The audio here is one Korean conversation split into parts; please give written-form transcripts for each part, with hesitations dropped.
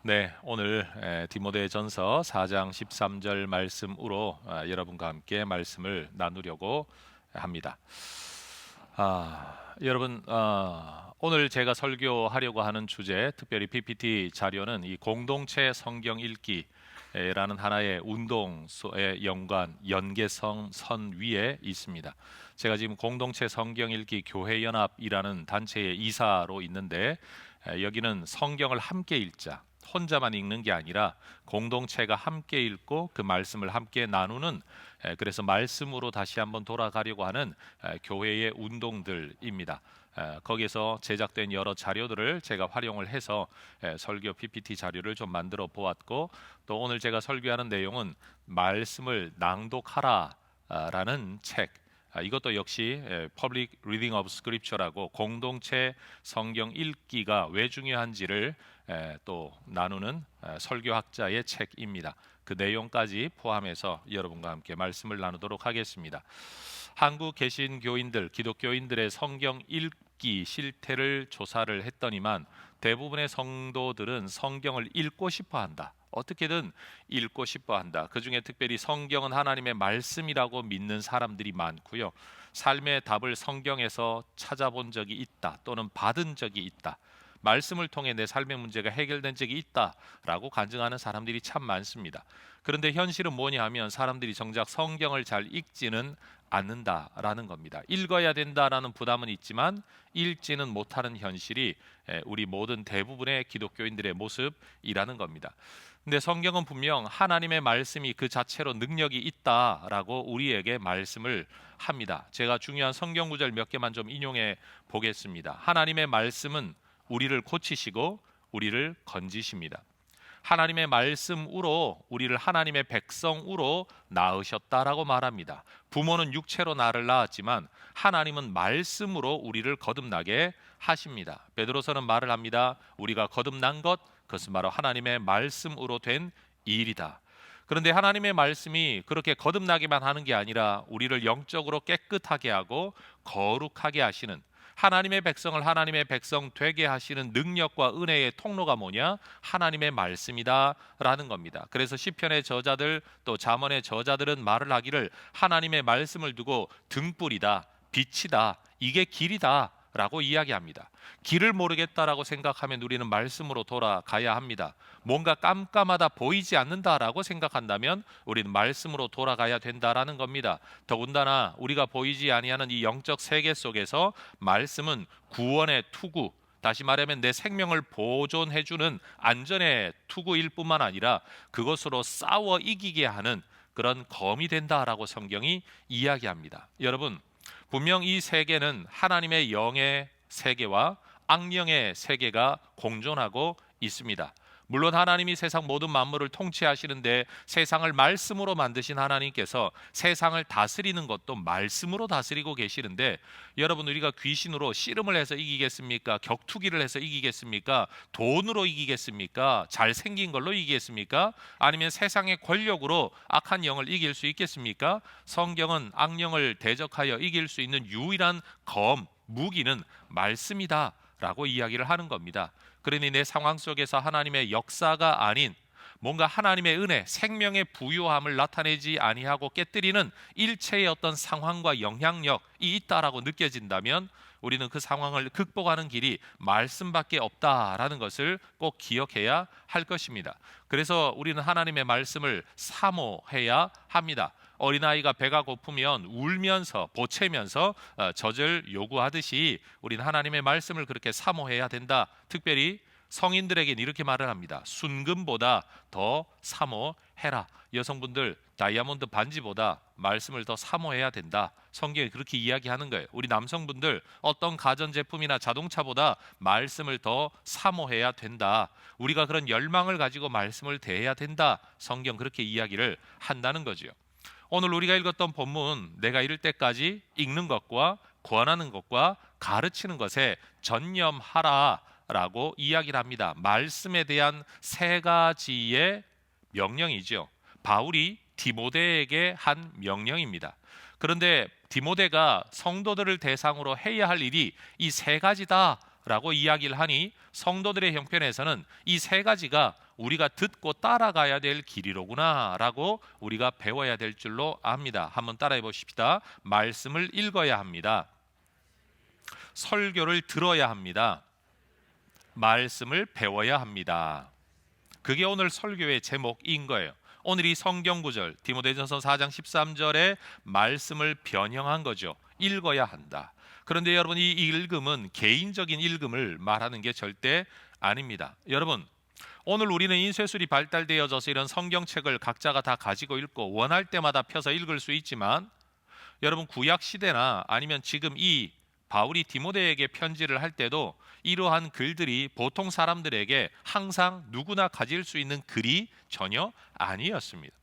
네, 오늘 디모데전서 4장 13절 말씀으로 여러분과 함께 말씀을 나누려고 합니다. 여러분, 오늘 제가 설교하려고 하는 주제, 특별히 PPT 자료는 이 공동체 성경 읽기라는 하나의 운동의 연계성 선 위에 있습니다. 제가 지금 공동체 성경 읽기 교회 연합이라는 단체의 이사로 있는데, 여기는 성경을 함께 읽자, 혼자만 읽는 게 아니라 공동체가 함께 읽고 그 말씀을 함께 나누는, 그래서 말씀으로 다시 한번 돌아가려고 하는 교회의 운동들입니다. 거기서 제작된 여러 자료들을 제가 활용을 해서 설교 PPT 자료를 좀 만들어 보았고, 또 오늘 제가 설교하는 내용은 말씀을 낭독하라라는 책, 이것도 역시 Public Reading of Scripture라고 공동체 성경 읽기가 왜 중요한지를 또 나누는 설교학자의 책입니다. 그 내용까지 포함해서 여러분과 함께 말씀을 나누도록 하겠습니다. 한국 개신교인들, 기독교인들의 성경 읽기 실태를 조사를 했더니만 대부분의 성도들은 성경을 읽고 싶어 한다. 어떻게든 읽고 싶어 한다. 그 중에 특별히 성경은 하나님의 말씀이라고 믿는 사람들이 많고요. 삶의 답을 성경에서 찾아본 적이 있다, 또는 받은 적이 있다, 말씀을 통해 내 삶의 문제가 해결된 적이 있다라고 간증하는 사람들이 참 많습니다. 그런데 현실은 뭐냐 하면 사람들이 정작 성경을 잘 읽지는 않는다라는 겁니다. 읽어야 된다라는 부담은 있지만 읽지는 못하는 현실이 우리 모든 대부분의 기독교인들의 모습이라는 겁니다. 근데 성경은 분명 하나님의 말씀이 그 자체로 능력이 있다라고 우리에게 말씀을 합니다. 제가 중요한 성경 구절 몇 개만 좀 인용해 보겠습니다. 하나님의 말씀은 우리를 고치시고 우리를 건지십니다. 하나님의 말씀으로 우리를 하나님의 백성으로 낳으셨다라고 말합니다. 부모는 육체로 나를 낳았지만 하나님은 말씀으로 우리를 거듭나게 하십니다. 베드로서는 말을 합니다. 우리가 거듭난 것, 그것은 바로 하나님의 말씀으로 된 일이다. 그런데 하나님의 말씀이 그렇게 거듭나기만 하는 게 아니라 우리를 영적으로 깨끗하게 하고 거룩하게 하시는, 하나님의 백성을 하나님의 백성 되게 하시는 능력과 은혜의 통로가 뭐냐? 하나님의 말씀이다라는 겁니다. 그래서 시편의 저자들, 또 잠언의 저자들은 말을 하기를 하나님의 말씀을 두고 등불이다, 빛이다, 이게 길이다 라고 이야기합니다. 길을 모르겠다라고 생각하면 우리는 말씀으로 돌아가야 합니다. 뭔가 깜깜하다, 보이지 않는다라고 생각한다면 우리는 말씀으로 돌아가야 된다라는 겁니다. 더군다나 우리가 보이지 아니하는 이 영적 세계 속에서 말씀은 구원의 투구, 다시 말하면 내 생명을 보존해주는 안전의 투구일 뿐만 아니라 그것으로 싸워 이기게 하는 그런 검이 된다라고 성경이 이야기합니다. 여러분, 분명 이 세계는 하나님의 영의 세계와 악령의 세계가 공존하고 있습니다. 물론 하나님이 세상 모든 만물을 통치하시는데 세상을 말씀으로 만드신 하나님께서 세상을 다스리는 것도 말씀으로 다스리고 계시는데, 여러분, 우리가 귀신으로 씨름을 해서 이기겠습니까? 격투기를 해서 이기겠습니까? 돈으로 이기겠습니까? 잘생긴 걸로 이기겠습니까? 아니면 세상의 권력으로 악한 영을 이길 수 있겠습니까? 성경은 악령을 대적하여 이길 수 있는 유일한 무기는 말씀이다 라고 이야기를 하는 겁니다. 그러니 내 상황 속에서 하나님의 역사가 아닌 뭔가 하나님의 은혜, 생명의 부유함을 나타내지 아니하고 깨뜨리는 일체의 어떤 상황과 영향력이 있다라고 느껴진다면 우리는 그 상황을 극복하는 길이 말씀밖에 없다라는 것을 꼭 기억해야 할 것입니다. 그래서 우리는 하나님의 말씀을 사모해야 합니다. 어린아이가 배가 고프면 울면서 보채면서 젖을 요구하듯이 우리는 하나님의 말씀을 그렇게 사모해야 된다. 특별히 성인들에게는 이렇게 말을 합니다. 순금보다 더 사모해라. 여성분들, 다이아몬드 반지보다 말씀을 더 사모해야 된다. 성경이 그렇게 이야기하는 거예요. 우리 남성분들, 어떤 가전제품이나 자동차보다 말씀을 더 사모해야 된다. 우리가 그런 열망을 가지고 말씀을 대해야 된다. 성경 그렇게 이야기를 한다는 거죠. 오늘 우리가 읽었던 본문, 내가 이를 때까지 읽는 것과 권하는 것과 가르치는 것에 전념하라 라고 이야기를 합니다. 말씀에 대한 세 가지의 명령이죠. 바울이 디모데에게 한 명령입니다. 그런데 디모데가 성도들을 대상으로 해야 할 일이 이 세 가지다 라고 이야기를 하니 성도들의 형편에서는 이 세 가지가 우리가 듣고 따라가야 될 길이로구나 라고 우리가 배워야 될 줄로 압니다. 한번 따라해 보십시다. 말씀을 읽어야 합니다. 설교를 들어야 합니다. 말씀을 배워야 합니다. 그게 오늘 설교의 제목인 거예요. 오늘 이 성경 구절 디모데전서 4장 13절의 말씀을 변형한 거죠. 읽어야 한다. 그런데 여러분, 이 읽음은 개인적인 읽음을 말하는 게 절대 아닙니다. 여러분, 오늘 우리는 인쇄술이 발달되어져서 이런 성경책을 각자가 다 가지고 읽고 원할 때마다 펴서 읽을 수 있지만, 여러분, 구약 시대나 아니면 지금 이 바울이 디모데에게 편지를 할 때도 이러한 글들이 보통 사람들에게 항상 누구나 가질 수 있는 글이 전혀 아니었습니다.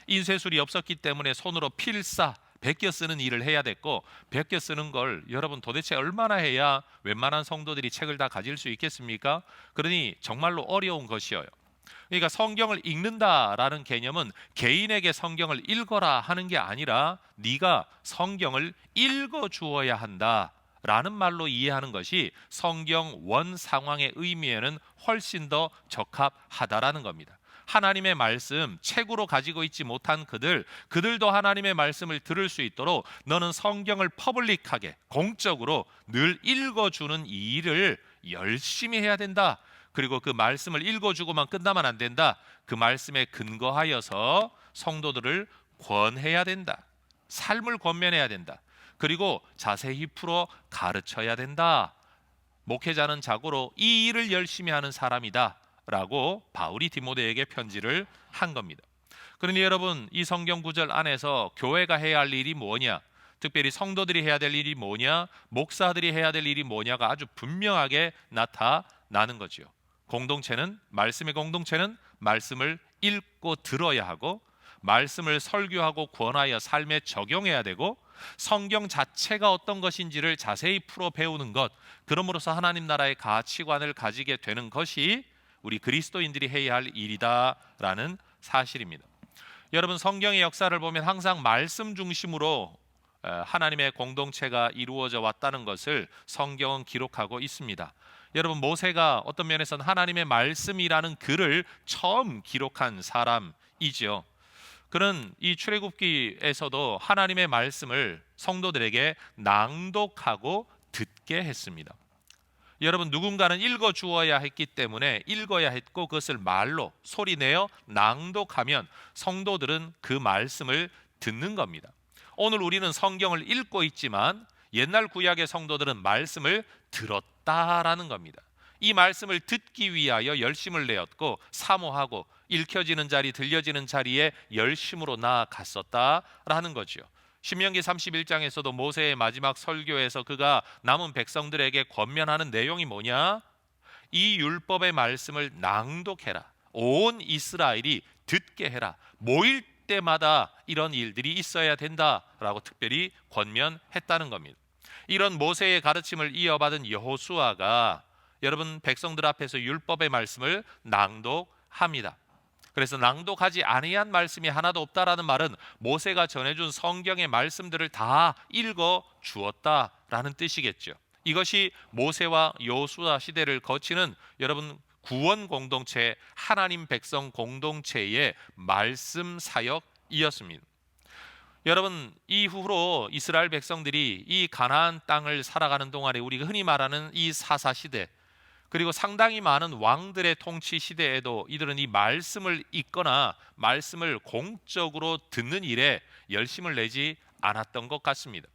인쇄술이 없었기 때문에 손으로 필사 베껴 쓰는 일을 해야 됐고, 베껴 쓰는 걸 여러분 도대체 얼마나 해야 웬만한 성도들이 책을 다 가질 수 있겠습니까? 그러니 정말로 어려운 것이어요. 그러니까 성경을 읽는다라는 개념은 개인에게 성경을 읽어라 하는 게 아니라 네가 성경을 읽어 주어야 한다라는 말로 이해하는 것이 성경 원 상황의 의미에는 훨씬 더 적합하다라는 겁니다. 하나님의 말씀, 책으로 가지고 있지 못한 그들도 하나님의 말씀을 들을 수 있도록 너는 성경을 퍼블릭하게, 공적으로 늘 읽어주는 이 일을 열심히 해야 된다. 그리고 그 말씀을 읽어주고만 끝나면 안 된다. 그 말씀에 근거하여서 성도들을 권해야 된다. 삶을 권면해야 된다. 그리고 자세히 풀어 가르쳐야 된다. 목회자는 자고로 이 일을 열심히 하는 사람이다 라고 바울이 디모데에게 편지를 한 겁니다. 그러니 여러분, 이 성경 구절 안에서 교회가 해야 할 일이 뭐냐, 특별히 성도들이 해야 될 일이 뭐냐, 목사들이 해야 될 일이 뭐냐가 아주 분명하게 나타나는 거지요. 말씀의 공동체는 말씀을 읽고 들어야 하고, 말씀을 설교하고 권하여 삶에 적용해야 되고, 성경 자체가 어떤 것인지를 자세히 풀어 배우는 것, 그럼으로써 하나님 나라의 가치관을 가지게 되는 것이 우리 그리스도인들이 해야 할 일이다라는 사실입니다. 여러분, 성경의 역사를 보면 항상 말씀 중심으로 하나님의 공동체가 이루어져 왔다는 것을 성경은 기록하고 있습니다. 여러분, 모세가 어떤 면에서는 하나님의 말씀이라는 글을 처음 기록한 사람이지요. 그는 이 출애굽기에서도 하나님의 말씀을 성도들에게 낭독하고 듣게 했습니다. 여러분, 누군가는 읽어 주어야 했기 때문에 읽어야 했고, 그것을 말로 소리내어 낭독하면 성도들은 그 말씀을 듣는 겁니다. 오늘 우리는 성경을 읽고 있지만 옛날 구약의 성도들은 말씀을 들었다라는 겁니다. 이 말씀을 듣기 위하여 열심을 내었고, 사모하고 읽혀지는 자리, 들려지는 자리에 열심으로 나아갔었다라는 거죠. 신명기 31장에서도 모세의 마지막 설교에서 그가 남은 백성들에게 권면하는 내용이 뭐냐? 이 율법의 말씀을 낭독해라. 온 이스라엘이 듣게 해라. 모일 때마다 이런 일들이 있어야 된다라고 특별히 권면했다는 겁니다. 이런 모세의 가르침을 이어받은 여호수아가 여러분, 백성들 앞에서 율법의 말씀을 낭독합니다. 그래서 낭독하지 아니한 말씀이 하나도 없다라는 말은 모세가 전해준 성경의 말씀들을 다 읽어 주었다라는 뜻이겠죠. 이것이 모세와 여호수아 시대를 거치는 여러분 구원 공동체, 하나님 백성 공동체의 말씀 사역이었습니다. 여러분, 이후로 이스라엘 백성들이 이 가나안 땅을 살아가는 동안에 우리가 흔히 말하는 이 사사 시대, 그리고 상당히 많은 왕들의 통치 시대에도 이들은 이 말씀을 읽거나 말씀을 공적으로 듣는 일에 열심을 내지 않았던 것 같습니다.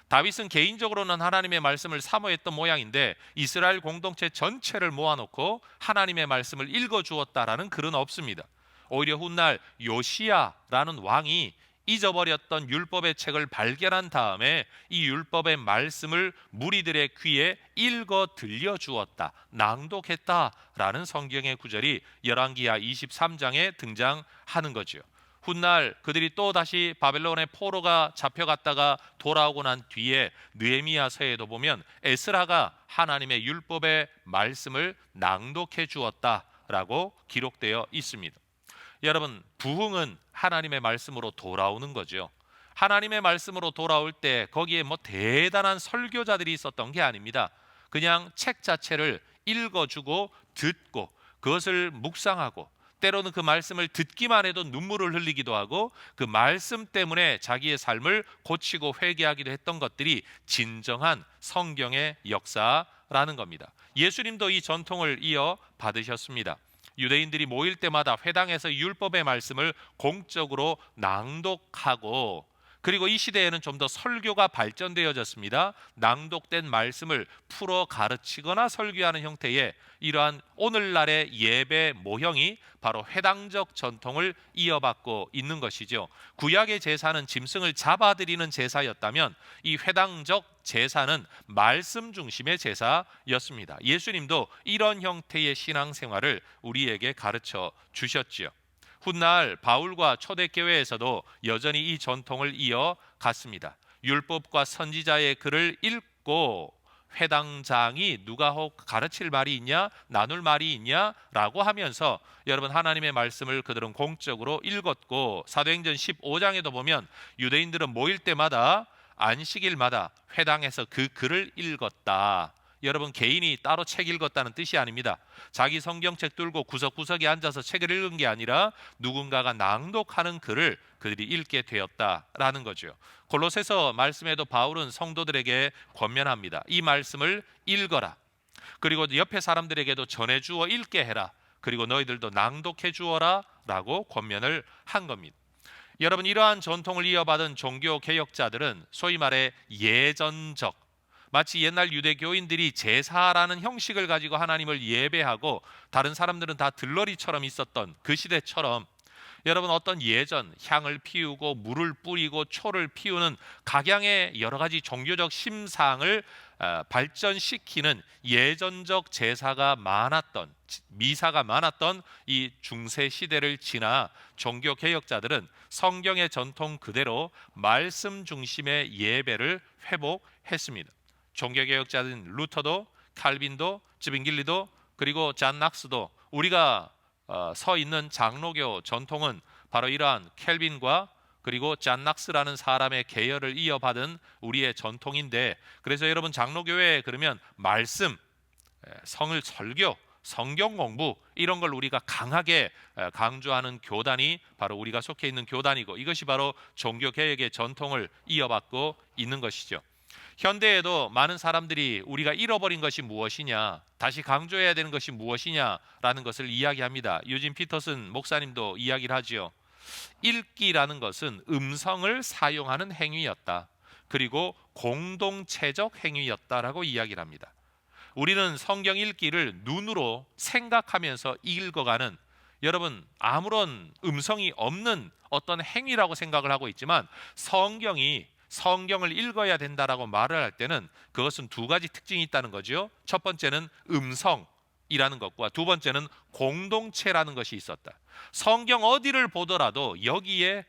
다윗은 개인적으로는 하나님의 말씀을 사모했던 모양인데 이스라엘 공동체 전체를 모아놓고 하나님의 말씀을 읽어주었다라는 글은 없습니다. 오히려 훗날 요시야라는 왕이 잊어버렸던 율법의 책을 발견한 다음에 이 율법의 말씀을 무리들의 귀에 읽어 들려주었다, 낭독했다라는 성경의 구절이 열왕기하 23장에 등장하는 거죠. 훗날 그들이 또 다시 바벨론의 포로가 잡혀갔다가 돌아오고 난 뒤에 느헤미야서에도 보면 에스라가 하나님의 율법의 말씀을 낭독해 주었다라고 기록되어 있습니다. 여러분, 부흥은 하나님의 말씀으로 돌아오는 거죠. 하나님의 말씀으로 돌아올 때 거기에 뭐 대단한 설교자들이 있었던 게 아닙니다. 그냥 책 자체를 읽어주고 듣고 그것을 묵상하고 때로는 그 말씀을 듣기만 해도 눈물을 흘리기도 하고 그 말씀 때문에 자기의 삶을 고치고 회개하기도 했던 것들이 진정한 성경의 역사라는 겁니다. 예수님도 이 전통을 이어 받으셨습니다. 유대인들이 모일 때마다 회당에서 율법의 말씀을 공적으로 낭독하고, 그리고 이 시대에는 좀 더 설교가 발전되어졌습니다. 낭독된 말씀을 풀어 가르치거나 설교하는 형태의 이러한 오늘날의 예배 모형이 바로 회당적 전통을 이어받고 있는 것이죠. 구약의 제사는 짐승을 잡아들이는 제사였다면 이 회당적 제사는 말씀 중심의 제사였습니다. 예수님도 이런 형태의 신앙생활을 우리에게 가르쳐 주셨지요. 훗날 바울과 초대교회에서도 여전히 이 전통을 이어갔습니다. 율법과 선지자의 글을 읽고 회당장이 누가 혹 가르칠 말이 있냐, 나눌 말이 있냐라고 하면서 여러분 하나님의 말씀을 그들은 공적으로 읽었고, 사도행전 15장에도 보면 유대인들은 모일 때마다 안식일마다 회당에서 그 글을 읽었다. 여러분 개인이 따로 책 읽었다는 뜻이 아닙니다. 자기 성경책 들고 구석구석에 앉아서 책을 읽은 게 아니라 누군가가 낭독하는 글을 그들이 읽게 되었다라는 거죠. 골로새서 말씀에도 바울은 성도들에게 권면합니다. 이 말씀을 읽어라. 그리고 옆에 사람들에게도 전해주어 읽게 해라. 그리고 너희들도 낭독해 주어라 라고 권면을 한 겁니다. 여러분 이러한 전통을 이어받은 종교 개혁자들은 소위 말해 예전적, 마치 옛날 유대교인들이 제사라는 형식을 가지고 하나님을 예배하고 다른 사람들은 다 들러리처럼 있었던 그 시대처럼 여러분 어떤 예전 향을 피우고 물을 뿌리고 초를 피우는 각양의 여러 가지 종교적 심상을 발전시키는 예전적 제사가 많았던, 미사가 많았던 이 중세 시대를 지나 종교 개혁자들은 성경의 전통 그대로 말씀 중심의 예배를 회복했습니다. 종교개혁자인 루터도, 칼빈도, 즈빙길리도, 그리고 잔 낙스도 우리가 서 있는 장로교 전통은 바로 이러한 켈빈과 그리고 잔 낙스라는 사람의 계열을 이어받은 우리의 전통인데, 그래서 여러분 장로교회에 그러면 말씀, 성을 설교, 성경 공부 이런 걸 우리가 강하게 강조하는 교단이 바로 우리가 속해 있는 교단이고, 이것이 바로 종교개혁의 전통을 이어받고 있는 것이죠. 현대에도 많은 사람들이 우리가 잃어버린 것이 무엇이냐, 다시 강조해야 되는 것이 무엇이냐라는 것을 이야기합니다. 유진 피터슨 목사님도 이야기를 하지요. 읽기라는 것은 음성을 사용하는 행위였다. 그리고 공동체적 행위였다라고 이야기를 합니다. 우리는 성경 읽기를 눈으로 생각하면서 읽어가는, 여러분 아무런 음성이 없는 어떤 행위라고 생각을 하고 있지만, 성경을 읽어야 된다라고 말을 할 때는 그것은 두 가지 특징이 있다는 거죠. 첫 번째는 음성이라는 것과 두 번째는 공동체라는 것이 있었다. 성경 어디를 보더라도 여기에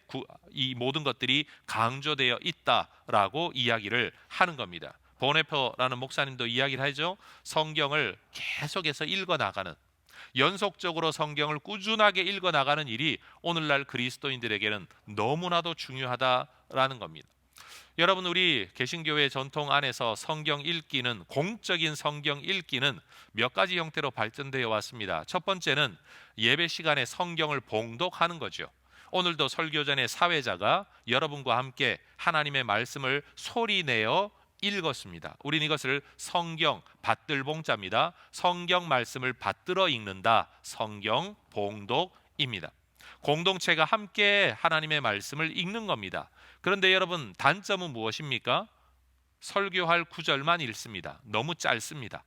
이 모든 것들이 강조되어 있다라고 이야기를 하는 겁니다. 보네퍼라는 목사님도 이야기를 하죠. 성경을 계속해서 읽어나가는, 연속적으로 성경을 꾸준하게 읽어나가는 일이 오늘날 그리스도인들에게는 너무나도 중요하다라는 겁니다. 여러분 우리 개신교회 전통 안에서 성경 읽기는, 공적인 성경 읽기는 몇 가지 형태로 발전되어 왔습니다. 첫 번째는 예배 시간에 성경을 봉독하는 거죠. 오늘도 설교 전에 사회자가 여러분과 함께 하나님의 말씀을 소리내어 읽었습니다. 우린 이것을 성경 받들봉자입니다. 성경 말씀을 받들어 읽는다. 성경 봉독입니다. 공동체가 함께 하나님의 말씀을 읽는 겁니다. 그런데 여러분 단점은 무엇입니까? 설교할 구절만 읽습니다. 너무 짧습니다.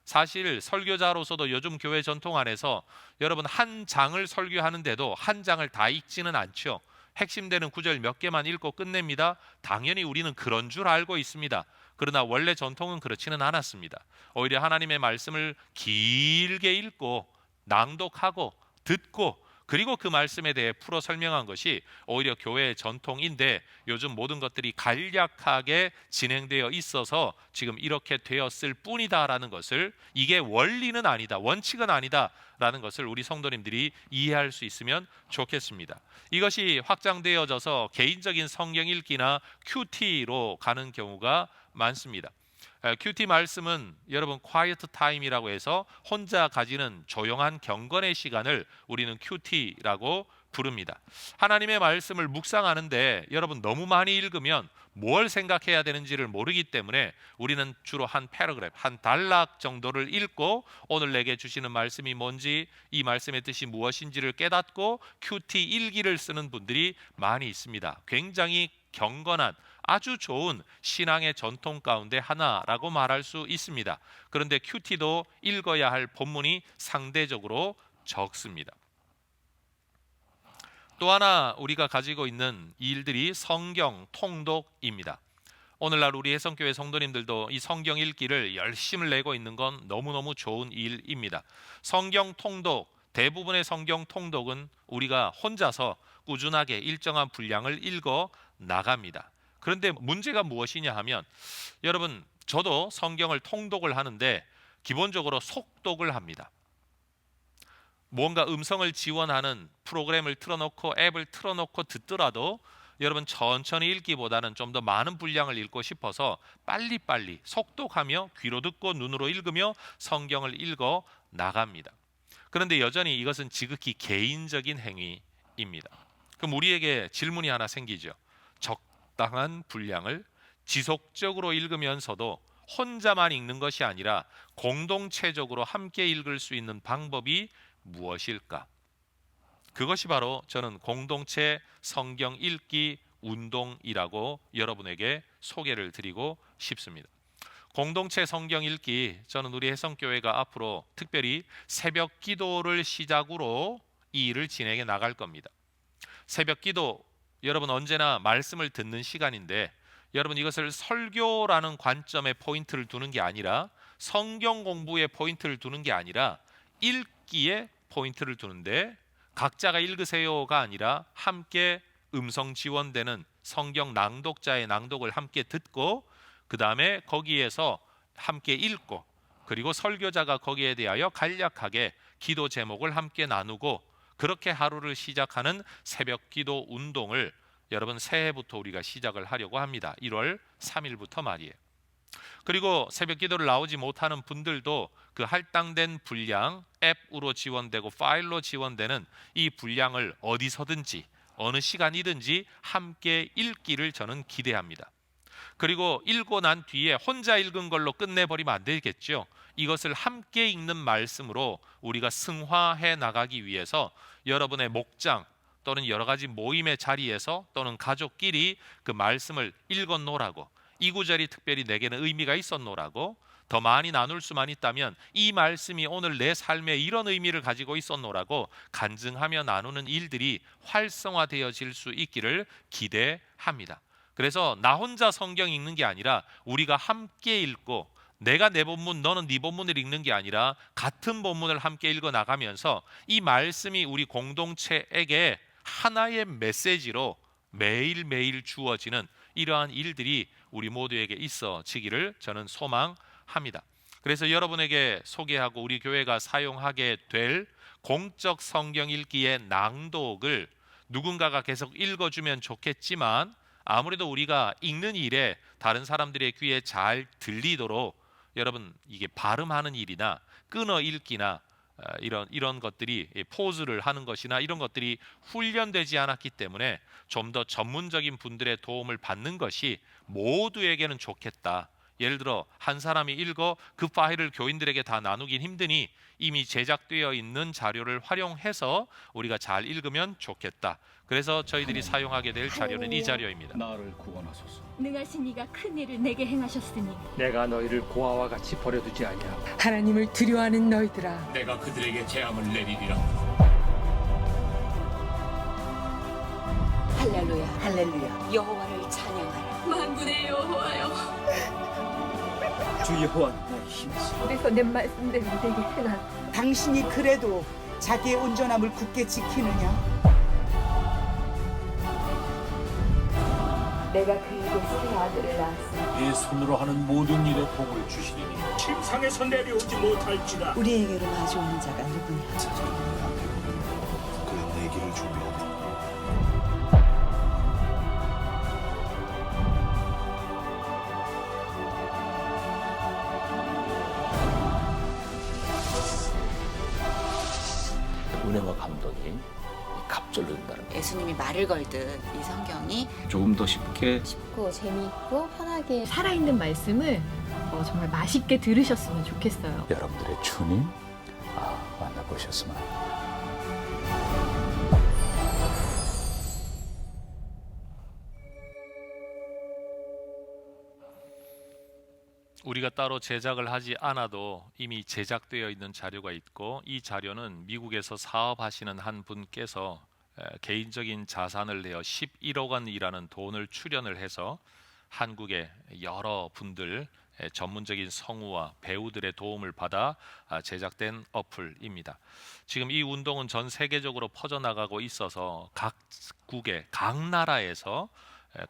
사실 설교자로서도 요즘 교회 전통 안에서 여러분 한 장을 설교하는데도 한 장을 다 읽지는 않죠. 핵심되는 구절 몇 개만 읽고 끝냅니다. 당연히 우리는 그런 줄 알고 있습니다. 그러나 원래 전통은 그렇지는 않았습니다. 오히려 하나님의 말씀을 길게 읽고 낭독하고 듣고 그리고 그 말씀에 대해 풀어 설명한 것이 오히려 교회의 전통인데, 요즘 모든 것들이 간략하게 진행되어 있어서 지금 이렇게 되었을 뿐이다라는 것을, 이게 원리는 아니다, 원칙은 아니다라는 것을 우리 성도님들이 이해할 수 있으면 좋겠습니다. 이것이 확장되어져서 개인적인 성경 읽기나 큐티로 가는 경우가 많습니다. 큐티 말씀은 여러분 quiet time이라고 해서 혼자 가지는 조용한 경건의 시간을 우리는 큐티라고 부릅니다. 하나님의 말씀을 묵상하는데 여러분 너무 많이 읽으면 뭘 생각해야 되는지를 모르기 때문에 우리는 주로 한 패러그래프, 한 단락 정도를 읽고 오늘 내게 주시는 말씀이 뭔지, 이 말씀의 뜻이 무엇인지를 깨닫고 큐티 일기를 쓰는 분들이 많이 있습니다. 굉장히 경건한 아주 좋은 신앙의 전통 가운데 하나라고 말할 수 있습니다. 그런데 큐티도 읽어야 할 본문이 상대적으로 적습니다. 또 하나 우리가 가지고 있는 일들이 성경 통독입니다. 오늘날 우리 해성교회 성도님들도 이 성경 읽기를 열심을 내고 있는 건 너무너무 좋은 일입니다. 성경 통독, 대부분의 성경 통독은 우리가 혼자서 꾸준하게 일정한 분량을 읽어 나갑니다. 그런데 문제가 무엇이냐 하면 여러분 저도 성경을 통독을 하는데 기본적으로 속독을 합니다. 뭔가 음성을 지원하는 프로그램을 틀어놓고 앱을 틀어놓고 듣더라도 여러분 천천히 읽기보다는 좀 더 많은 분량을 읽고 싶어서 빨리빨리 속독하며 귀로 듣고 눈으로 읽으며 성경을 읽어 나갑니다. 그런데 여전히 이것은 지극히 개인적인 행위입니다. 그럼 우리에게 질문이 하나 생기죠. 적당한 분량을 지속적으로 읽으면서도 혼자만 읽는 것이 아니라 공동체적으로 함께 읽을 수 있는 방법이 무엇일까? 그것이 바로 저는 공동체 성경 읽기 운동이라고 여러분에게 소개를 드리고 싶습니다. 공동체 성경 읽기, 저는 우리 해성교회가 앞으로 특별히 새벽 기도를 시작으로 이 일을 진행해 나갈 겁니다. 새벽 기도, 여러분 언제나 말씀을 듣는 시간인데 여러분 이것을 설교라는 관점에 포인트를 두는 게 아니라 성경 공부에 포인트를 두는 게 아니라 읽기에 포인트를 두는데 각자가 읽으세요가 아니라 함께 음성 지원되는 성경 낭독자의 낭독을 함께 듣고 그 다음에 거기에서 함께 읽고 그리고 설교자가 거기에 대하여 간략하게 기도 제목을 함께 나누고 그렇게 하루를 시작하는 새벽 기도 운동을 여러분 새해부터 우리가 시작을 하려고 합니다. 1월 3일부터 말이에요. 그리고 새벽 기도를 나오지 못하는 분들도 그 할당된 분량 앱으로 지원되고 파일로 지원되는 이 분량을 어디서든지 어느 시간이든지 함께 읽기를 저는 기대합니다. 그리고 읽고 난 뒤에 혼자 읽은 걸로 끝내버리면 안 되겠죠. 이것을 함께 읽는 말씀으로 우리가 승화해 나가기 위해서 여러분의 목장 또는 여러 가지 모임의 자리에서 또는 가족끼리 그 말씀을 읽었노라고, 이 구절이 특별히 내게는 의미가 있었노라고, 더 많이 나눌 수만 있다면 이 말씀이 오늘 내 삶에 이런 의미를 가지고 있었노라고 간증하며 나누는 일들이 활성화되어질 수 있기를 기대합니다. 그래서 나 혼자 성경 읽는 게 아니라 우리가 함께 읽고 내가 내 본문 너는 네 본문을 읽는 게 아니라 같은 본문을 함께 읽어 나가면서 이 말씀이 우리 공동체에게 하나의 메시지로 매일매일 주어지는 이러한 일들이 우리 모두에게 있어지기를 저는 소망합니다. 그래서 여러분에게 소개하고 우리 교회가 사용하게 될 공적 성경 읽기의 낭독을 누군가가 계속 읽어주면 좋겠지만 아무래도 우리가 읽는 일에 다른 사람들의 귀에 잘 들리도록 여러분 이게 발음하는 일이나 끊어 읽기나 이런 것들이 포즈를 하는 것이나 이런 것들이 훈련되지 않았기 때문에 좀 더 전문적인 분들의 도움을 받는 것이 모두에게는 좋겠다. 예를 들어 한 사람이 읽어 그 파일을 교인들에게 다 나누긴 힘드니 이미 제작되어 있는 자료를 활용해서 우리가 잘 읽으면 좋겠다. 그래서 저희들이 사용하게 될 자료는 이 자료입니다. 나를 구원하소서. 능하신 이가 큰 일을 내게 행하셨으니 내가 너희를 고아와 같이 버려두지 아니하고 하나님을 두려워하는 너희들아, 내가 그들에게 재앙을 내리리라. 할렐루야, 할렐루야. 여호와를 찬양하라. 만군의 여호와여, 주 여호와 나의 힘이시라. 그래서 내 말씀대로 내게 행하라. 당신이 그래도 자기의 온전함을 굳게 지키느냐? 내가 그에게 새 아들을 낳았으니 내 손으로 하는 모든 일에 복을 주시리니 침상에서 내려오지 못할지라. 우리에게로 마주오는 자가 누구냐? 그의 내 길을 준비하라. 은혜와 감동이 갑절로 된다는 예수님이 말을 걸듯 이 성경이 조금 더 쉽게 쉽고 재미있고 편하게 살아있는 말씀을 정말 맛있게 들으셨으면 좋겠어요. 여러분들의 주님 만나보셨으면 합니다. 우리가 따로 제작을 하지 않아도 이미 제작되어 있는 자료가 있고, 이 자료는 미국에서 사업하시는 한 분께서 개인적인 자산을 내어 11억 원이라는 돈을 출연을 해서 한국의 여러 분들, 전문적인 성우와 배우들의 도움을 받아 제작된 어플입니다. 지금 이 운동은 전 세계적으로 퍼져나가고 있어서 각국의 각 나라에서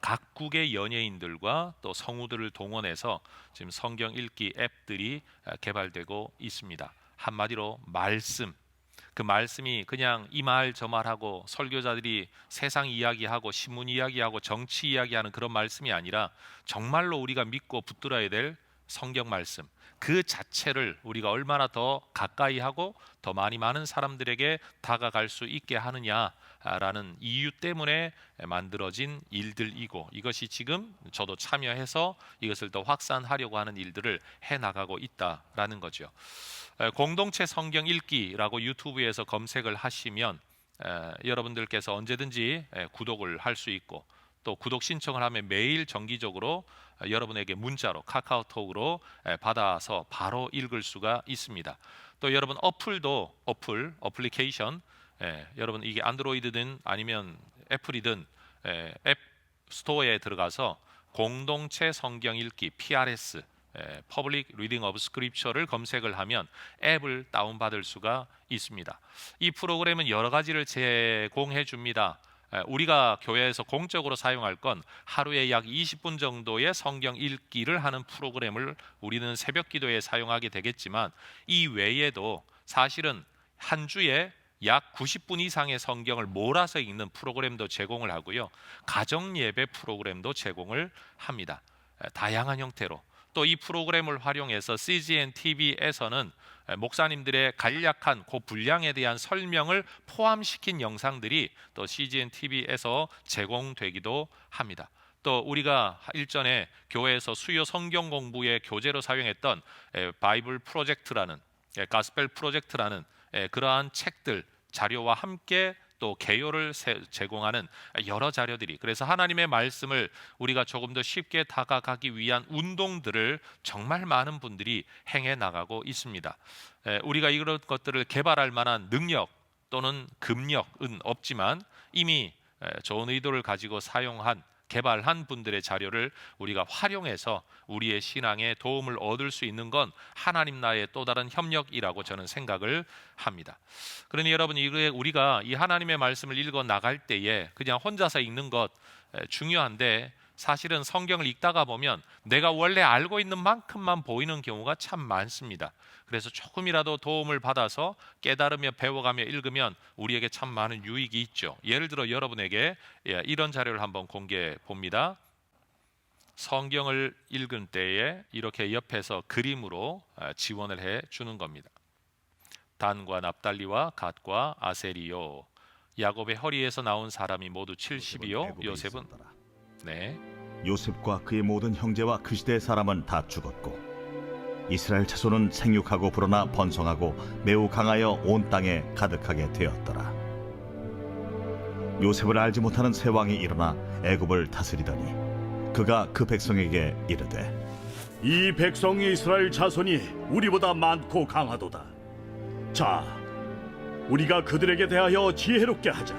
각국의 연예인들과 또 성우들을 동원해서 지금 성경 읽기 앱들이 개발되고 있습니다. 한마디로 말씀, 그 말씀이 그냥 이 말 저 말하고 설교자들이 세상 이야기하고 신문 이야기하고 정치 이야기하는 그런 말씀이 아니라 정말로 우리가 믿고 붙들어야 될 성경 말씀, 그 자체를 우리가 얼마나 더 가까이 하고 더 많은 사람들에게 다가갈 수 있게 하느냐라는 이유 때문에 만들어진 일들이고, 이것이 지금 저도 참여해서 이것을 더 확산하려고 하는 일들을 해나가고 있다라는 거죠. 공동체 성경 읽기라고 유튜브에서 검색을 하시면 여러분들께서 언제든지 구독을 할 수 있고, 또 구독 신청을 하면 매일 정기적으로 여러분에게 문자로 카카오톡으로 받아서 바로 읽을 수가 있습니다. 또 여러분 어플리케이션, 여러분 이게 안드로이드든 아니면 애플이든 앱 스토어에 들어가서 공동체 성경 읽기 PRS, Public Reading of Scripture를 검색을 하면 앱을 다운받을 수가 있습니다. 이 프로그램은 여러 가지를 제공해 줍니다. 우리가 교회에서 공적으로 사용할 건 하루에 약 20분 정도의 성경 읽기를 하는 프로그램을 우리는 새벽 기도에 사용하게 되겠지만, 이 외에도 사실은 한 주에 약 90분 이상의 성경을 몰아서 읽는 프로그램도 제공을 하고요, 가정 예배 프로그램도 제공을 합니다. 다양한 형태로. 또 이 프로그램을 활용해서 CGN TV에서는 목사님들의 간략한 그 분량에 대한 설명을 포함시킨 영상들이 또 CGN TV에서 제공되기도 합니다. 또 우리가 일전에 교회에서 수요 성경 공부의 교재로 사용했던 바이블 프로젝트라는, 가스펠 프로젝트라는 그러한 책들, 자료와 함께 또 개요를 제공하는 여러 자료들이, 그래서 하나님의 말씀을 우리가 조금 더 쉽게 다가가기 위한 운동들을 정말 많은 분들이 행해 나가고 있습니다. 우리가 이런 것들을 개발할 만한 능력 또는 금력은 없지만 이미 좋은 의도를 가지고 개발한 분들의 자료를 우리가 활용해서 우리의 신앙에 도움을 얻을 수 있는 건 하나님 나라의 또 다른 협력이라고 저는 생각을 합니다. 그러니 여러분, 우리가 이 하나님의 말씀을 읽어 나갈 때에 그냥 혼자서 읽는 것 중요한데, 사실은 성경을 읽다가 보면 내가 원래 알고 있는 만큼만 보이는 경우가 참 많습니다. 그래서 조금이라도 도움을 받아서 깨달으며 배워가며 읽으면 우리에게 참 많은 유익이 있죠. 예를 들어 여러분에게 이런 자료를 한번 공개해 봅니다. 성경을 읽은 때에 이렇게 옆에서 그림으로 지원을 해 주는 겁니다. 단과 납달리와 갓과 아세리요, 야곱의 허리에서 나온 사람이 모두 70이요. 요셉은 요셉과 그의 모든 형제와 그 시대의 사람은 다 죽었고, 이스라엘 자손은 생육하고 불어나 번성하고 매우 강하여 온 땅에 가득하게 되었더라. 요셉을 알지 못하는 새 왕이 일어나 애굽을 다스리더니 그가 그 백성에게 이르되, 이 백성 이스라엘 자손이 우리보다 많고 강하도다. 자, 우리가 그들에게 대하여 지혜롭게 하자.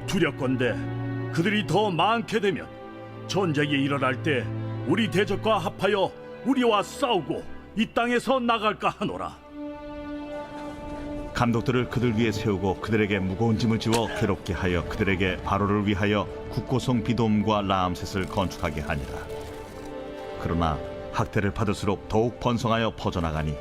두렵건대 그들이 더 많게 되면 전쟁이 일어날 때 우리 대적과 합하여 우리와 싸우고 이 땅에서 나갈까 하노라. 감독들을 그들 위에 세우고 그들에게 무거운 짐을 지워 괴롭게 하여 그들에게 바로를 위하여 국고성 비돔과 라암셋을 건축하게 하니라. 그러나 학대를 받을수록 더욱 번성하여 퍼져나가니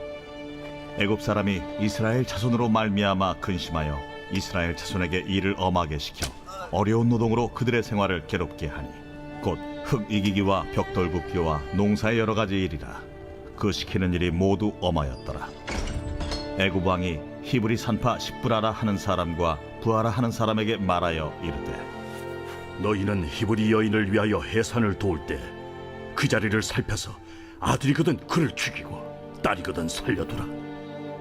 애굽 사람이 이스라엘 자손으로 말미암아 근심하여 이스라엘 자손에게 일을 엄하게 시켜 어려운 노동으로 그들의 생활을 괴롭게 하니 곧 흙 이기기와 벽돌 굽기와 농사의 여러 가지 일이라. 그 시키는 일이 모두 엄하였더라. 애굽 왕이 히브리 산파 십부라라 하는 사람과 부하라 하는 사람에게 말하여 이르되 너희는 히브리 여인을 위하여 해산을 도울 때 그 자리를 살펴서 아들이거든 그를 죽이고 딸이거든 살려두라.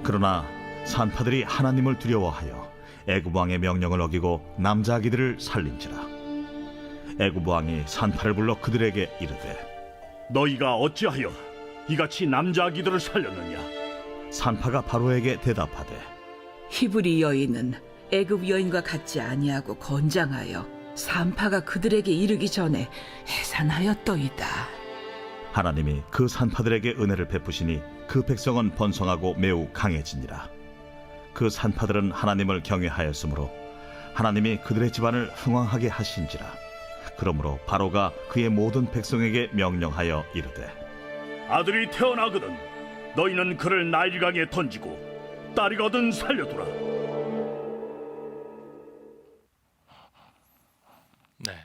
그러나 산파들이 하나님을 두려워하여 애굽 왕의 명령을 어기고 남자 아기들을 살린지라. 애굽 왕이 산파를 불러 그들에게 이르되 너희가 어찌하여 이같이 남자 아기들을 살렸느냐? 산파가 바로에게 대답하되 히브리 여인은 애굽 여인과 같지 아니하고 건장하여 산파가 그들에게 이르기 전에 해산하였더이다. 하나님이 그 산파들에게 은혜를 베푸시니 그 백성은 번성하고 매우 강해지니라. 그 산파들은 하나님을 경외하였으므로 하나님이 그들의 집안을 흥왕하게 하신지라. 그러므로 바로가 그의 모든 백성에게 명령하여 이르되 아들이 태어나거든 너희는 그를 나일강에 던지고 딸이거든 살려두라. 네.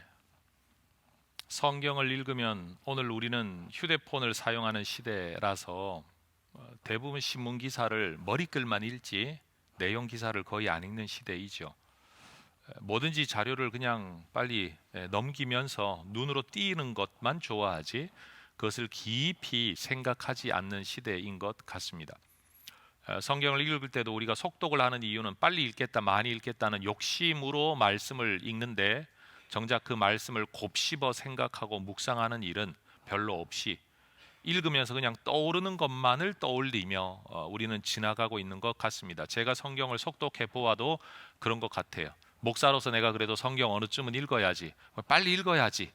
성경을 읽으면 오늘 우리는 휴대폰을 사용하는 시대라서 대부분 신문 기사를 머리글만 읽지 내용 기사를 거의 안 읽는 시대이죠. 뭐든지 자료를 그냥 빨리 넘기면서 눈으로 띄는 것만 좋아하지 그것을 깊이 생각하지 않는 시대인 것 같습니다. 성경을 읽을 때도 우리가 속독을 하는 이유는 빨리 읽겠다, 많이 읽겠다는 욕심으로 말씀을 읽는데 정작 그 말씀을 곱씹어 생각하고 묵상하는 일은 별로 없이 읽으면서 그냥 떠오르는 것만을 떠올리며 우리는 지나가고 있는 것 같습니다. 제가 성경을 속독해 보아도 그런 것 같아요. 목사로서 내가 그래도 성경 어느 쯤은 읽어야지, 빨리 읽어야지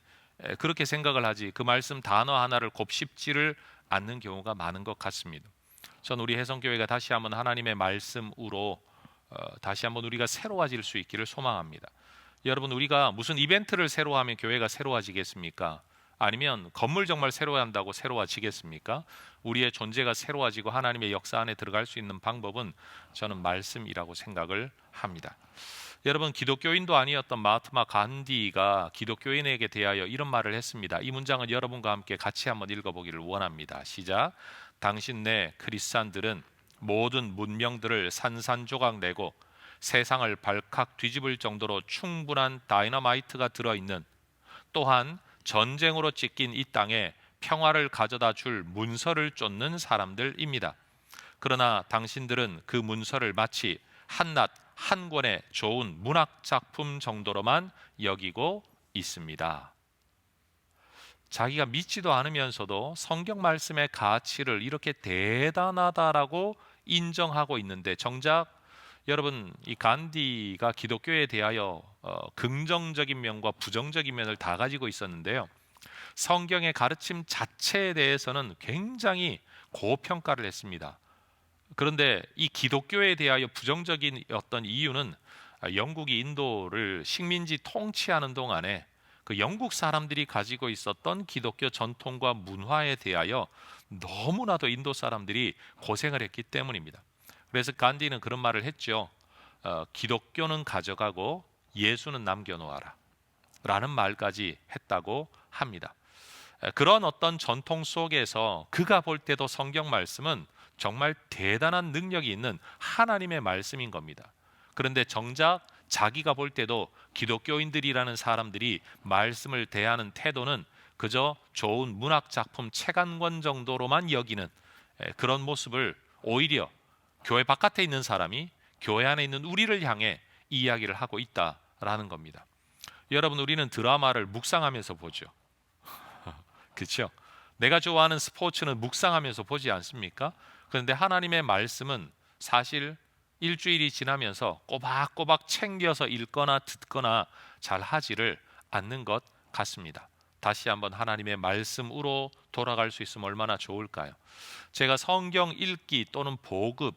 그렇게 생각을 하지 그 말씀 단어 하나를 곱씹지를 않는 경우가 많은 것 같습니다. 전 우리 해성교회가 다시 한번 하나님의 말씀으로 다시 한번 우리가 새로워질 수 있기를 소망합니다. 여러분, 우리가 무슨 이벤트를 새로 하면 교회가 새로워지겠습니까? 아니면 건물 정말 새로워야 한다고 새로워지겠습니까? 우리의 존재가 새로워지고 하나님의 역사 안에 들어갈 수 있는 방법은 저는 말씀이라고 생각을 합니다. 여러분, 기독교인도 아니었던 마하트마 간디가 기독교인에게 대하여 이런 말을 했습니다. 이 문장은 여러분과 함께 같이 한번 읽어보기를 원합니다. 시작. 당신 내 크리스찬들은 모든 문명들을 산산조각 내고 세상을 발칵 뒤집을 정도로 충분한 다이너마이트가 들어있는, 또한 전쟁으로 찢긴 이 땅에 평화를 가져다 줄 문서를 쫓는 사람들입니다. 그러나 당신들은 그 문서를 마치 한낱 한 권의 좋은 문학 작품 정도로만 여기고 있습니다. 자기가 믿지도 않으면서도 성경 말씀의 가치를 이렇게 대단하다라고 인정하고 있는데, 정작 여러분, 이 간디가 기독교에 대하여 긍정적인 면과 부정적인 면을 다 가지고 있었는데요. 성경의 가르침 자체에 대해서는 굉장히 고평가를 했습니다. 그런데 이 기독교에 대하여 부정적인 어떤 이유는 영국이 인도를 식민지 통치하는 동안에 그 영국 사람들이 가지고 있었던 기독교 전통과 문화에 대하여 너무나도 인도 사람들이 고생을 했기 때문입니다. 그래서 간디는 그런 말을 했죠. 기독교는 가져가고 예수는 남겨놓아라 라는 말까지 했다고 합니다. 그런 어떤 전통 속에서 그가 볼 때도 성경 말씀은 정말 대단한 능력이 있는 하나님의 말씀인 겁니다. 그런데 정작 자기가 볼 때도 기독교인들이라는 사람들이 말씀을 대하는 태도는 그저 좋은 문학 작품 책 한 권 정도로만 여기는 그런 모습을 오히려 교회 바깥에 있는 사람이 교회 안에 있는 우리를 향해 이야기를 하고 있다라는 겁니다. 여러분, 우리는 드라마를 묵상하면서 보죠. 그렇죠? 내가 좋아하는 스포츠는 묵상하면서 보지 않습니까? 그런데 하나님의 말씀은 사실 일주일이 지나면서 꼬박꼬박 챙겨서 읽거나 듣거나 잘 하지를 않는 것 같습니다. 다시 한번 하나님의 말씀으로 돌아갈 수 있으면 얼마나 좋을까요? 제가 성경 읽기 또는 보급,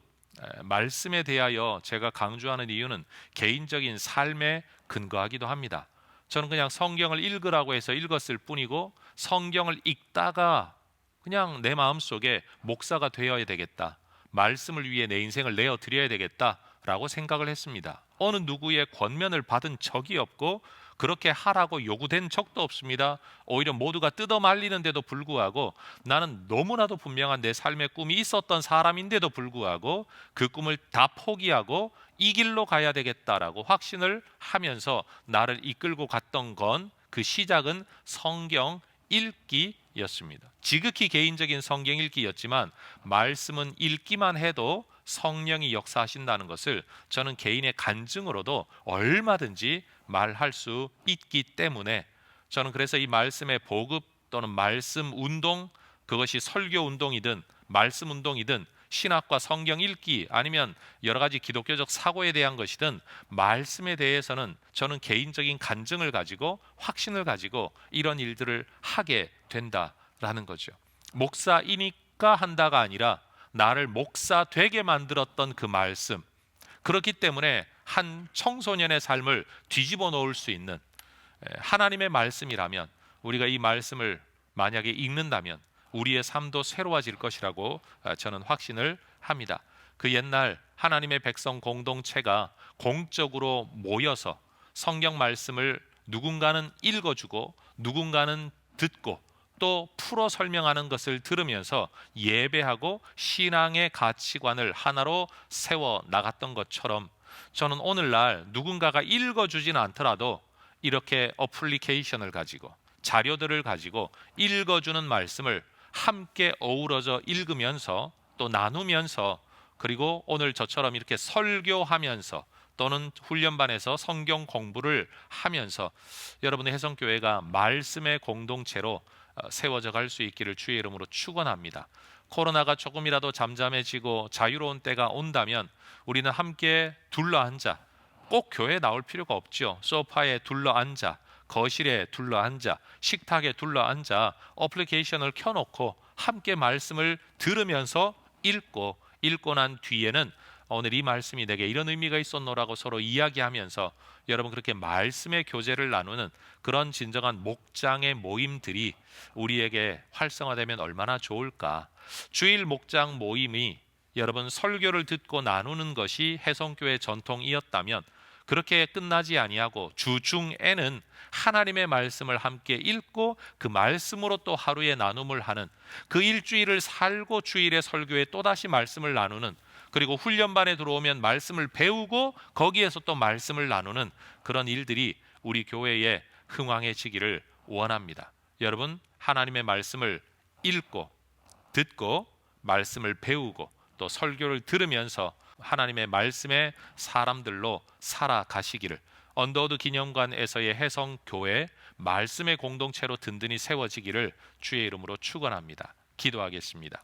말씀에 대하여 제가 강조하는 이유는 개인적인 삶에 근거하기도 합니다. 저는 그냥 성경을 읽으라고 해서 읽었을 뿐이고, 성경을 읽다가 그냥 내 마음속에 목사가 되어야 되겠다, 말씀을 위해 내 인생을 내어드려야 되겠다라고 생각을 했습니다. 어느 누구의 권면을 받은 적이 없고 그렇게 하라고 요구된 적도 없습니다. 오히려 모두가 뜯어 말리는데도 불구하고 나는 너무나도 분명한 내 삶의 꿈이 있었던 사람인데도 불구하고 그 꿈을 다 포기하고 이 길로 가야 되겠다라고 확신을 하면서 나를 이끌고 갔던 건 그 시작은 성경 읽기였습니다. 지극히 개인적인 성경 읽기였지만 말씀은 읽기만 해도 성령이 역사하신다는 것을 저는 개인의 간증으로도 얼마든지 말할 수 있기 때문에 저는 그래서 이 말씀의 보급 또는 말씀 운동, 그것이 설교 운동이든 말씀 운동이든 신학과 성경 읽기 아니면 여러 가지 기독교적 사고에 대한 것이든 말씀에 대해서는 저는 개인적인 간증을 가지고 확신을 가지고 이런 일들을 하게 된다라는 거죠. 목사이니까 한다가 아니라 나를 목사 되게 만들었던 그 말씀, 그렇기 때문에 한 청소년의 삶을 뒤집어 놓을 수 있는 하나님의 말씀이라면 우리가 이 말씀을 만약에 읽는다면 우리의 삶도 새로워질 것이라고 저는 확신을 합니다. 그 옛날 하나님의 백성 공동체가 공적으로 모여서 성경 말씀을 누군가는 읽어주고 누군가는 듣고 또 풀어 설명하는 것을 들으면서 예배하고 신앙의 가치관을 하나로 세워 나갔던 것처럼 저는 오늘날 누군가가 읽어주지는 않더라도 이렇게 어플리케이션을 가지고 자료들을 가지고 읽어주는 말씀을 함께 어우러져 읽으면서 또 나누면서 그리고 오늘 저처럼 이렇게 설교하면서 또는 훈련반에서 성경 공부를 하면서 여러분의 혜성교회가 말씀의 공동체로 세워져 갈 수 있기를 주의 이름으로 축원합니다. 코로나가 조금이라도 잠잠해지고 자유로운 때가 온다면 우리는 함께 둘러앉아, 꼭 교회에 나올 필요가 없죠. 소파에 둘러앉아, 거실에 둘러앉아, 식탁에 둘러앉아 어플리케이션을 켜놓고 함께 말씀을 들으면서 읽고 난 뒤에는 오늘 이 말씀이 내게 이런 의미가 있었노라고 서로 이야기하면서 여러분 그렇게 말씀의 교제를 나누는 그런 진정한 목장의 모임들이 우리에게 활성화되면 얼마나 좋을까. 주일 목장 모임이 여러분 설교를 듣고 나누는 것이 혜성교회 전통이었다면 그렇게 끝나지 아니하고 주중에는 하나님의 말씀을 함께 읽고 그 말씀으로 또 하루의 나눔을 하는, 그 일주일을 살고 주일의 설교에 또다시 말씀을 나누는, 그리고 훈련반에 들어오면 말씀을 배우고 거기에서 또 말씀을 나누는 그런 일들이 우리 교회에 흥왕해지기를 원합니다. 여러분 하나님의 말씀을 읽고 듣고 말씀을 배우고 또 설교를 들으면서 하나님의 말씀의 사람들로 살아가시기를, 언더우드 기념관에서의 혜성교회 말씀의 공동체로 든든히 세워지기를 주의 이름으로 축원합니다. 기도하겠습니다.